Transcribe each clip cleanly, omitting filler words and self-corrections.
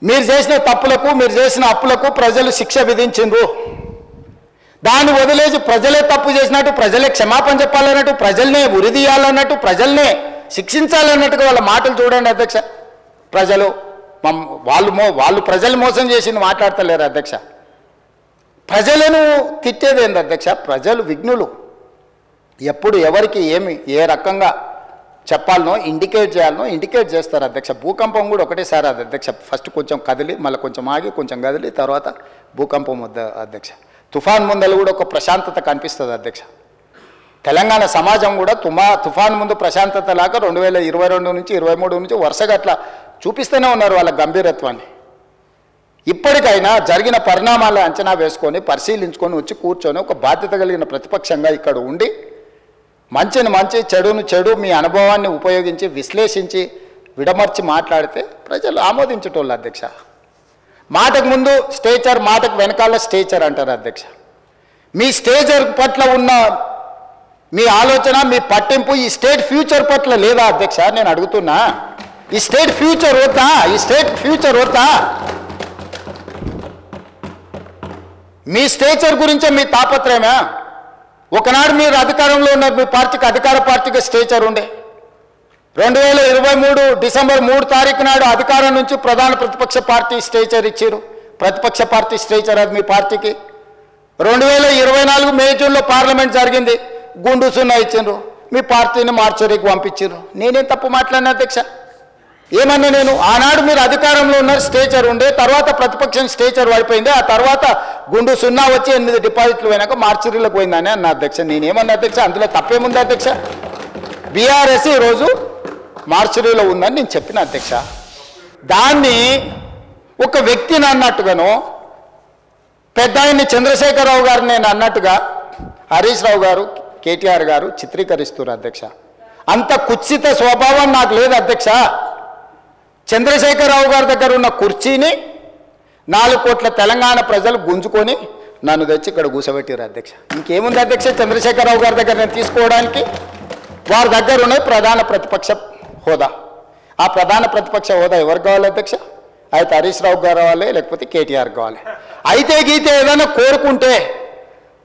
మీరు చేసిన తప్పులకు మీరు చేసిన అప్పులకు ప్రజలు శిక్ష విధించిండ్రు. దాన్ని వదిలేసి ప్రజలే తప్పు చేసినట్టు, ప్రజలే క్షమాపణ చెప్పాలన్నట్టు, ప్రజల్నే ఉరిదీయాలన్నట్టు, ప్రజల్నే శిక్షించాలన్నట్టుగా వాళ్ళ మాటలు చూడండి అధ్యక్ష. ప్రజలు వాళ్ళు ప్రజలు మోసం చేసింది మాట్లాడతలేరు అధ్యక్ష. ప్రజలను తిట్టేది ఏంది అధ్యక్ష? ప్రజలు విఘ్నులు. ఎప్పుడు ఎవరికి ఏ రకంగా చెప్పాలనో ఇండికేట్ చేయాలనో ఇండికేట్ చేస్తారు అధ్యక్ష. భూకంపం కూడా ఒకటేసారి అది అధ్యక్ష. ఫస్ట్ కొంచెం కదిలి మళ్ళీ కొంచెం ఆగి కొంచెం కదిలి తర్వాత భూకంపం అధ్యక్ష. తుఫాన్ ముందలు కూడా ఒక ప్రశాంతత కనిపిస్తుంది అధ్యక్ష. తెలంగాణ సమాజం కూడా తుఫాన్ ముందు ప్రశాంతత లాగా 2022 నుంచి 23 నుంచి వరుసగా అట్లా చూపిస్తూనే ఉన్నారు వాళ్ళ గంభీరత్వాన్ని. ఇప్పటికైనా జరిగిన పరిణామాలు అంచనా వేసుకొని పరిశీలించుకొని వచ్చి కూర్చొని ఒక బాధ్యత కలిగిన ప్రతిపక్షంగా ఇక్కడ ఉండి మంచిని మంచి చెడును చెడు మీ అనుభవాన్ని ఉపయోగించి విశ్లేషించి విడమర్చి మాట్లాడితే ప్రజలు ఆమోదించేటోళ్ళు అధ్యక్ష. మాటకు ముందు స్టేచర్, మాటకు వెనకాల స్టేచర్ అంటారు అధ్యక్ష. మీ స్టేచర్ పట్ల ఉన్న మీ ఆలోచన, మీ పట్టింపు ఈ స్టేట్ ఫ్యూచర్ పట్ల లేదా అధ్యక్ష? నేను అడుగుతున్నా, ఈ స్టేట్ ఫ్యూచర్ వద్దా? ఈ స్టేట్ ఫ్యూచర్ వద్దా? మీ స్టేచర్ గురించే మీ తాపత్రయమా? ఒకనాడు మీరు అధికారంలో ఉన్నారు, మీ పార్టీకి అధికార పార్టీకి స్టేచర్ ఉండే. 2023 డిసెంబర్ 3 తారీఖు నాడు అధికారం నుంచి ప్రధాన ప్రతిపక్ష పార్టీ స్టేచర్ ఇచ్చారు. ప్రతిపక్ష పార్టీ స్టేచర్ అది మీ పార్టీకి. 2024 మే జూన్లో పార్లమెంట్ జరిగింది, గుండు సున్నా ఇచ్చిండ్రు, మీ పార్టీని మార్చరీకి పంపించారు. నేనేం తప్పు మాట్లాడినా అధ్యక్ష? ఏమన్నా నేను? ఆనాడు మీరు అధికారంలో ఉన్నారు, స్టేచర్ ఉండే, తర్వాత ప్రతిపక్షం స్టేచర్ పడిపోయింది, ఆ తర్వాత గుండు సున్నా వచ్చి 8 డిపాజిట్లు పోయినాక మార్చరీలకు పోయిందని అన్న అధ్యక్ష. నేనేమన్నా అధ్యక్ష? అందులో తప్పేముంది అధ్యక్ష? బీఆర్ఎస్ ఈరోజు మార్చరీలో ఉందని నేను చెప్పిన అధ్యక్ష. దాన్ని ఒక వ్యక్తిని అన్నట్టుగానో పెద్ద ఆయన్ని చంద్రశేఖరరావు గారు నేను అన్నట్టుగా హరీష్ రావు గారు, కేటీఆర్ గారు చిత్రీకరిస్తున్నారు అధ్యక్ష. అంత కుత్సిత స్వభావం నాకు లేదు అధ్యక్ష. చంద్రశేఖరరావు గారి దగ్గర ఉన్న కుర్చీని 4 కోట్ల తెలంగాణ ప్రజలు గుంజుకొని నన్ను తెచ్చి ఇక్కడ కూర్చోబెట్టారు అధ్యక్ష. ఇంకేముంది అధ్యక్ష చంద్రశేఖరరావు గారి దగ్గర నేను తీసుకోవడానికి? వారి దగ్గర ఉన్నది ప్రధాన ప్రతిపక్ష హోదా. ఆ ప్రధాన ప్రతిపక్ష హోదా ఎవరికి కావాలి అధ్యక్ష? అయితే హరీష్ రావు గారు కావాలి, లేకపోతే కేటీఆర్ కావాలి. అయితే గీతే ఏదైనా కోరుకుంటే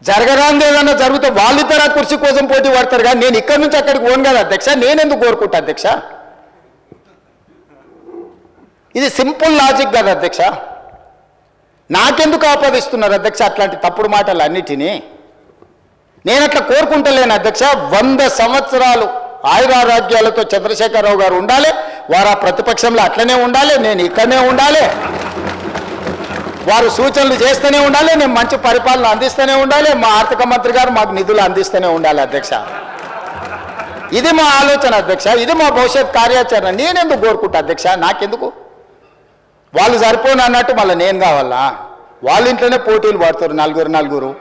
జరగరాంది ఏదైనా జరిగితే వాళ్ళిద్దరు ఆ కుర్చీ కోసం పోటీ పడతారు. కానీ నేను ఇక్కడి నుంచి అక్కడికి పోను కదా అధ్యక్ష. నేనెందుకు కోరుకుంటా అధ్యక్ష? ఇది సింపుల్ లాజిక్ కదా అధ్యక్ష. నాకెందుకు ఆపాదిస్తున్నారు అధ్యక్ష అట్లాంటి తప్పుడు మాటలు అన్నిటినీ? నేను అట్లా కోరుకుంటలేను అధ్యక్ష. 100 సంవత్సరాలు ఆయురారోగ్యాలతో చంద్రశేఖరరావు గారు ఉండాలి, వారు ఆ ప్రతిపక్షంలో అట్లనే ఉండాలి, నేను ఇక్కడనే ఉండాలి, వారు సూచనలు చేస్తూనే ఉండాలి, నేను మంచి పరిపాలన అందిస్తూనే ఉండాలి, మా ఆర్థిక మంత్రి గారు మాకు నిధులు అందిస్తూనే ఉండాలి అధ్యక్ష. ఇది మా ఆలోచన అధ్యక్ష, ఇది మా భవిష్యత్ కార్యాచరణ. నేనెందుకు కోరుకుంటా అధ్యక్ష? నాకెందుకు? వాళ్ళు సరిపోను అన్నట్టు మళ్ళీ నేను కావాలా? వాళ్ళ ఇంట్లోనే పోటీలు పడతారు నలుగురు,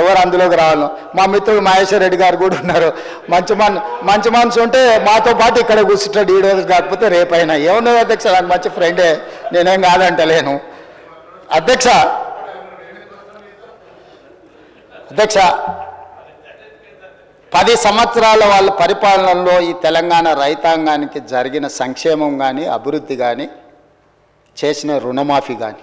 ఎవరు అందులోకి రావాలను. మా మిత్రుడు మహేశ్వర్ రెడ్డి గారు కూడా ఉన్నారు. మంచి మనసు ఉంటే మాతో పాటు ఇక్కడ కూర్చుంటాడు, ఈ రోజు కాకపోతే రేపైనా. ఏమున్నది అధ్యక్ష? నాకు మంచి ఫ్రెండే, నేనేం కాదంటలేను అధ్యక్ష. 10 సంవత్సరాల వాళ్ళ పరిపాలనలో ఈ తెలంగాణ రైతాంగానికి జరిగిన సంక్షేమం కానీ, అభివృద్ధి కానీ, చేసిన రుణమాఫీ కానీ